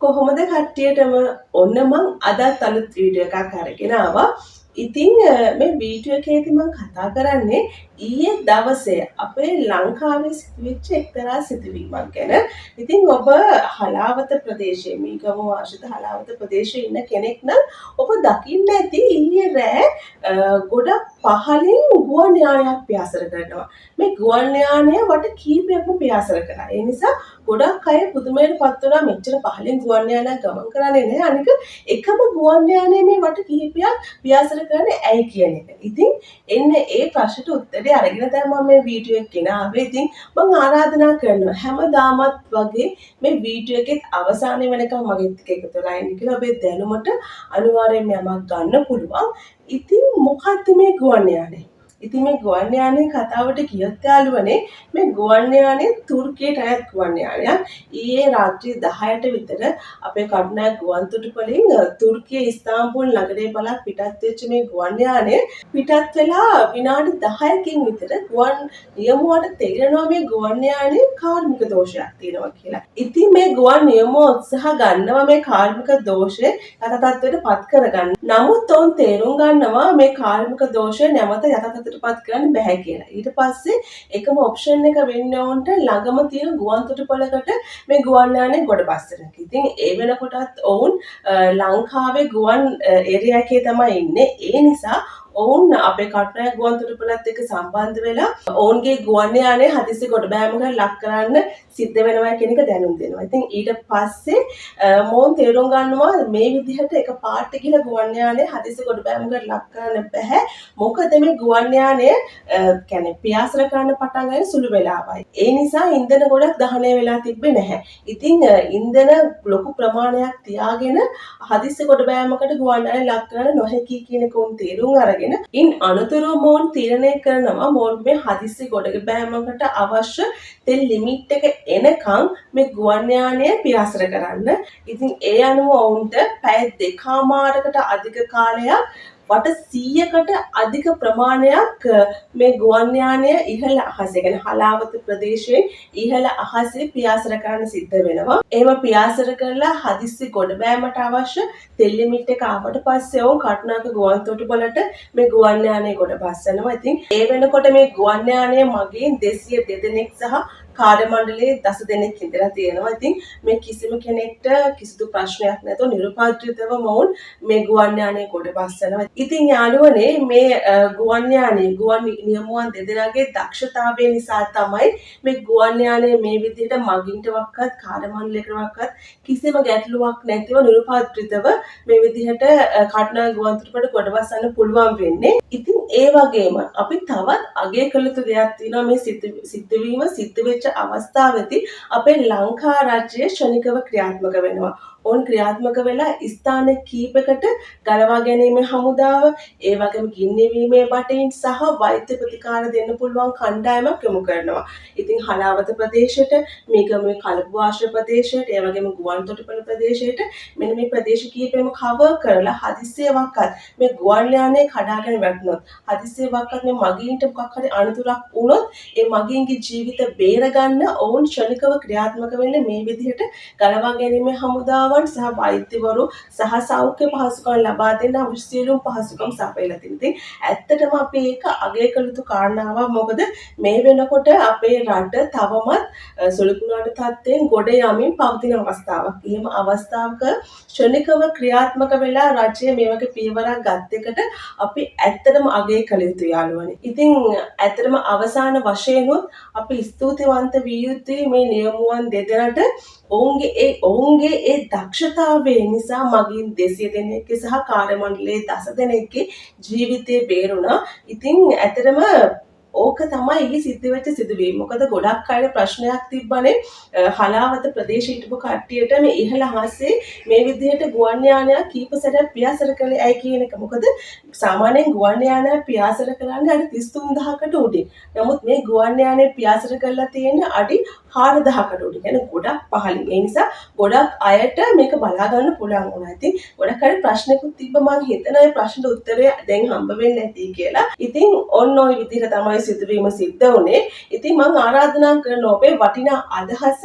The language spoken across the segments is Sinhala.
කොහොමද කට්ටියටම ඔන්න මං අදත් අලුත් වීඩියෝ එකක් අරගෙන ආවා. ඉතින් මේ වීඩියෝ එකේදී මම කතා කරන්නේ ඊයේ දවසේ අපේ ලංකාවේ සිදුවෙච්ච එක්තරා සිදුවීමක් ගැන. ඉතින් ඔබ හලාවත ප්‍රදේශයේ මීගම වාසිත හලාවත ප්‍රදේශයේ ඉන්න කෙනෙක් නම් ඔබ දකින්න ඇති ඊයේ රෑ ගොඩක් පහලින් ගුවන් යානයක් පියාසර කරනවා. මේ ගුවන් යානය වට කීපයක්ම පියාසර කරා. ඒ නිසා ගොඩක් අය පුදුමයටපත් වුණා මෙච්චර පහලින් ගුවන් යානයක් ගමන් කරන්නේ නැහැ. අනික එකම ගුවන් යානයේ මේ වට කිහිපයක් පියාසර කරන්නේ ඇයි කියන එක. ඉතින් එන්න ඒ ප්‍රශ්නට උත්තරේ අරගෙන තමයි මම මේ වීඩියෝ එක ගෙනාවේ. ඉතින් මම ආරාධනා කරනවා හැමදාමත් වගේ මේ වීඩියෝ එකේ අවසානයේ වෙනකම් මගෙත් එක්ක එකතු වෙලා ඉන්න කියලා. ඔබේ දැනුමට අනිවාර්යයෙන්ම යමක් ගන්න පුළුවන්. ඉතින් මොකද්ද මේ ගුවන් යානය? ඉතින් මේ ගුවන් යානයේ කතාවට කියොත් යාළුවනේ මේ ගුවන් යානය තුර්කියට අයත් ගුවන් යානයක්. ඊයේ රාත්‍රී 10ට විතර අපේ කටුනායක ගුවන් තොටුපළින් තුර්කියේ ඉස්තාම්බුල් නගරේ බලක් පිටත් වෙච්ච මේ ගුවන් යානය පිටත් වෙලා විනාඩි 10කින් විතර ගුවන් නියමුවට තේරෙනවා මේ ගුවන් යානයේ කාර්මික දෝෂයක් තියෙනවා කියලා. ඉතින් මේ ගුවන් නියමුව උත්සාහ ගන්නවා මේ කාර්මික දෝෂය යථාර්ථයට පත් කරගන්න. නමුත් ඔවුන් තේරුම් ගන්නවා මේ කාර්මික දෝෂය නැවත යථාර්ථයට පත් කරන්න බෑ කියලා. ඊට පස්සේ එකම ඔප්ෂන් එක වෙන්නේ උන්ට ළඟම තියෙන ගුවන් තොටුපළකට මේ ගුවන් යානය ගොඩ බස්සන එක. ඉතින් ඒ වෙනකොටත් ඔවුන් ලංකාවේ ගුවන් ඒරියා එකේ තමයි ඉන්නේ. ඒ නිසා ඔවුන් අපේ කටුනායක ගුවන් තොටුපළත් එක්ක සම්බන්ධ වෙලා ඔවුන්ගේ ගුවන් යානය හදිසි ගොඩබෑමකට ලක් කරන්න සිද්ධ වෙනවා කියන එක දැනුම් දෙනවා. ඉතින් ඊට පස්සේ මොවුන් තේරුම් ගන්නවා මේ විදිහට එක පාට ගිහලා ගුවන් යානය හදිසි ගොඩබෑමකට ලක් කරන්න බෑ. මොකද මේ ගුවන් යානය කියන්නේ පියාසර කරන්න පටන් ගන්න සුළු වෙලාවයි. ඒ නිසා ඉන්ධන ගොඩක් දහනය වෙලා තිබ්බේ නැහැ. ඉතින් ඉන්ධන ලොකු ප්‍රමාණයක් තියාගෙන හදිසි ගොඩබෑමකට ගුවන් යානය ලක් කරන්න නොහැකි කියන එක උන් තේරුම් අරගෙන ඉන් අනතුරුව මොවුන් තීරණය කරනවා මොවුන් මේ හදිසි ගොඩබෑමකට අවශ්‍ය තෙල් ලිමිට් එක එනකම් මේ ගුවන් යානය පියාසර කරන්න. ඉතින් ඒ අනුව ඔවුන්ට පැය 2කමාරකට අධික කාලයක් වට 100කට අධික ප්‍රමාණයක් මේ ගුවන් යානය ඉහළ අහසේ කියන්නේ හලාවත ප්‍රදේශයේ ඉහළ අහසේ පියාසර කරන්න සිද්ධ වෙනවා. එහෙම පියාසර කරලා හදිස්සි ගොඩබෑමට අවශ්‍ය තෙල් ලිමිට් එක ආවට පස්සේ ඔවුන් කටුනායක ගුවන් තොටුපළට මේ ගුවන් යානය ගොඩ බස්සනවා. ඉතින් ඒ වෙනකොට මේ ගුවන් යානය මගින් 202 දෙනෙක් සහ කාර්ය මණ්ඩලයේ 10 දෙනෙක් ඉඳලා තියෙනවා. ඉතින් මේ කිසිම කෙනෙක්ට කිසිදු ප්‍රශ්නයක් නැතුව නිර්පාත්‍රිතව මොවුන් මේ ගුවන් යානය ගොඩ බස්සනවා. ඉතින් යාළුවනේ මේ ගුවන් යානයේ ගුවන් නියමුවන් දෙදෙනාගේ දක්ෂතාවය නිසා තමයි මේ ගුවන් යානය මේ විදිහට මගින්ටවත් කාර්ය මණ්ඩලයකටවත් කිසිම ගැටලුවක් නැතිව නිර්පාත්‍රිතව මේ විදිහට කටුනායක ගුවන් තොටුපළට ගොඩ බස්සන්න පුළුවන් වෙන්නේ. ඉතින් ඒ වගේම අපි තවත් අගය කළ යුතු දෙයක් තියෙනවා මේ සිද්ධවීම සිද්ධ වෙච්ච අවස්ථාවේදී අපේ ලංකා රාජ්‍යය ශනිකව ක්‍රියාත්මක වෙනවා. ඔවුන් ක්‍රියාත්මක වෙලා ස්ථාන කීපයකට ගලවා ගැනීමේ හමුදාව, ඒ වගේම ගින්නවීමේ බටහින් සහ වෛද්‍ය ප්‍රතිකාර දෙන්න පුළුවන් කණ්ඩායමක් යොමු කරනවා. ඉතින් හලාවත ප්‍රදේශයට, මේගමේ කලපු ආශ්‍රය ප්‍රදේශයට, ඒ වගේම ගුවන් තොටුපළ ප්‍රදේශයට මෙන්න මේ ප්‍රදේශ කීපෙම කවර් කරලා හදිස්සියවක්වත් මේ ගුවන් යානය කඩාගෙන වැටුනොත්, හදිස්සියවක්වත් මේ මගීන්ට මොකක් හරි අනතුරක් වුණොත්, ඒ මගීන්ගේ ජීවිත බේරගන්න ඔවුන් ශනිකව ක්‍රියාත්මක වෙන්නේ මේ විදිහට ගලවා ගැනීමේ හමුදාව සහ වෛද්‍යවරු සහ සෞඛ්‍ය පහසුකම් ලබා දෙන්න අවශ්‍ය සියලුම පහසුකම් සපයලා තියෙනවා. ඇත්තටම අපි ඒක අගය කළ යුතු කාරණාවක්. මොකද මේ වෙනකොට අපේ රට තවමත් සුළුකුණාට තත්ත්වයෙන් ගොඩ යමින් පවතින අවස්ථාවක්. එහෙම අවස්ථාවක ශනිකව ක්‍රියාත්මක වෙලා රජය මේ වගේ පියවරක් ගත් එකට අපි ඇත්තටම අගය කළ යුතු යාළුවනේ. ඉතින් ඇත්තටම අවසාන වශයෙන් අපි ස්තුතිවන්ත විය යුතුයි මේ නියමුවන් දෙදෙනාට. ඔවුන්ගේ ඒ දක්ෂතාවය නිසා මගින් 200 දෙනෙක්ගේ සහ කාර්ය මණ්ඩලයේ 10 දෙනෙක්ගේ ජීවිතේ බේරුණා. ඉතින් ඇත්තටම ඕක තමයි ඊ සිද්ධ වෙච්ච සිදුවීම. මොකද ගොඩක් අය ප්‍රශ්නයක් තිබ්බනේ හලාවත ප්‍රදේශයේ හිටපු කට්ටියට මේ ඉහළ අහසේ මේ විදිහට ගුවන් යානයක් කීප සැරයක් පියාසර කළේ ඇයි කියන එක. මොකද සාමාන්‍යයෙන් ගුවන් යානයක් පියාසර කරන්නේ අඩි 33000කට උඩින්. නමුත් මේ ගුවන් යානය පියාසර කරලා තියෙන්නේ අඩි 4000කට උඩින්. يعني ගොඩක් පහළින්. ඒ නිසා ගොඩක් අයට මේක බලා ගන්න පුළුවන් වුණා. ඉතින් ගොඩක් අය ප්‍රශ්නකුත් තිබ්බ මම හිතනවා ඒ ප්‍රශ්නට උත්තරය දැන් හම්බ වෙන්නේ නැති කියලා. ඉතින් ඔන්න ඔය විදිහට තමයි සිදුවීම සිද්ධ වුණේ. ඉතින් මම ආරාධනා කරනවා ඔබේ වටිනා අදහස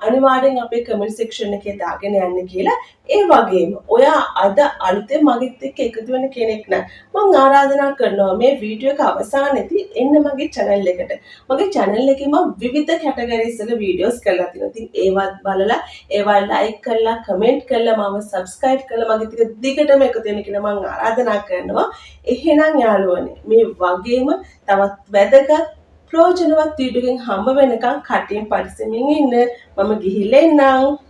අනිවාර්යෙන් අපේ කමෙන්ට් සෙක්ෂන් එකේ දාගෙන යන්න කියලා. ඒ වගේම ඔයා අද අලුතෙන් මගෙත් එක්ක එකතු වෙන කෙනෙක් නම් මම ආරාධනා කරනවා මේ වීඩියෝ එක අවසානයේදී එන්න මගේ channel එකට. මගේ channel එකේ මම විවිධ categories වල videos කරලා තියෙනවා. ඉතින් ඒවත් බලලා ඒවා like කරලා comment කරලා මම subscribe කරලා මගේ ටික දිගටම එකතු වෙන්න කියලා මම ආරාධනා කරනවා. එහෙනම් යාළුවනේ මේ වගේම තවත් වැදගත් ප්‍රයෝජනවත් වීඩියෝ එකකින් හම්බ වෙනකන් කටින් පරිස්සමින් ඉන්න. මම ගිහිල්ලා එන්නම්.